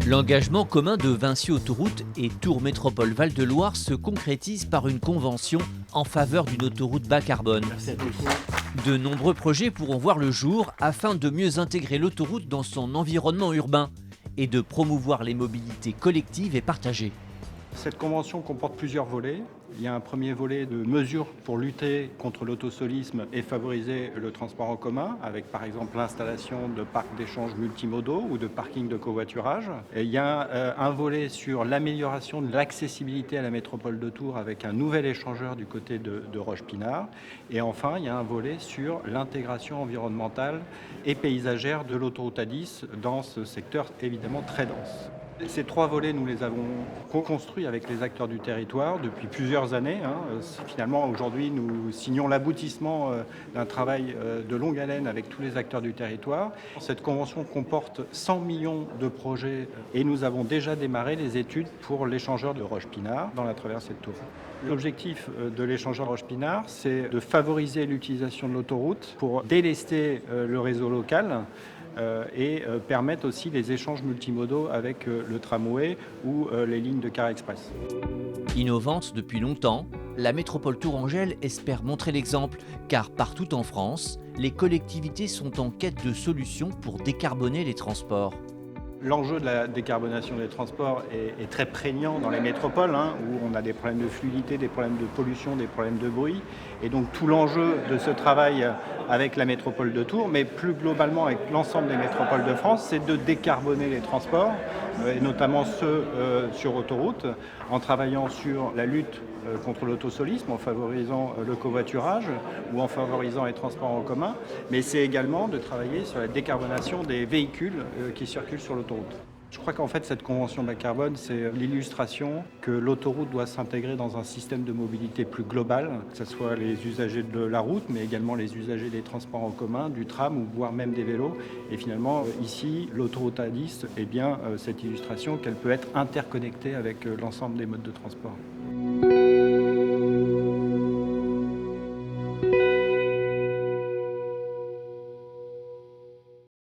L'engagement commun de Vinci Autoroute et Tours Métropole Val-de-Loire se concrétise par une convention en faveur d'une autoroute bas carbone. De nombreux projets pourront voir le jour afin de mieux intégrer l'autoroute dans son environnement urbain et de promouvoir les mobilités collectives et partagées. Cette convention comporte plusieurs volets. Il y a un premier volet de mesures pour lutter contre l'autosolisme et favoriser le transport en commun, avec par exemple l'installation de parcs d'échange multimodaux ou de parkings de covoiturage. Et il y a un volet sur l'amélioration de l'accessibilité à la métropole de Tours avec un nouvel échangeur du côté de Roche-Pinard. Et enfin, il y a un volet sur l'intégration environnementale et paysagère de l'autoroute A10 dans ce secteur évidemment très dense. Ces trois volets, nous les avons co-construits avec les acteurs du territoire depuis plusieurs années. Finalement, aujourd'hui, nous signons l'aboutissement d'un travail de longue haleine avec tous les acteurs du territoire. Cette convention comporte 100 millions de projets et nous avons déjà démarré les études pour l'échangeur de Roche-Pinard dans la traversée de Tours. L'objectif de l'échangeur de Roche-Pinard, c'est de favoriser l'utilisation de l'autoroute pour délester le réseau local et permettre aussi les échanges multimodaux avec le tramway ou les lignes de car express. Innovante depuis longtemps, la métropole tourangelle espère montrer l'exemple, car partout en France, les collectivités sont en quête de solutions pour décarboner les transports. L'enjeu de la décarbonation des transports est très prégnant dans les métropoles, où on a des problèmes de fluidité, des problèmes de pollution, des problèmes de bruit. Et donc tout l'enjeu de ce travail avec la métropole de Tours, mais plus globalement avec l'ensemble des métropoles de France, c'est de décarboner les transports, et notamment ceux sur autoroute, en travaillant sur la lutte contre l'autosolisme, en favorisant le covoiturage ou en favorisant les transports en commun, mais c'est également de travailler sur la décarbonation des véhicules qui circulent sur l'autoroute. Je crois qu'en fait, cette convention bas carbone, c'est l'illustration que l'autoroute doit s'intégrer dans un système de mobilité plus global, que ce soit les usagers de la route, mais également les usagers des transports en commun, du tram ou voire même des vélos. Et finalement, ici, l'autoroute A10 est bien cette illustration qu'elle peut être interconnectée avec l'ensemble des modes de transport.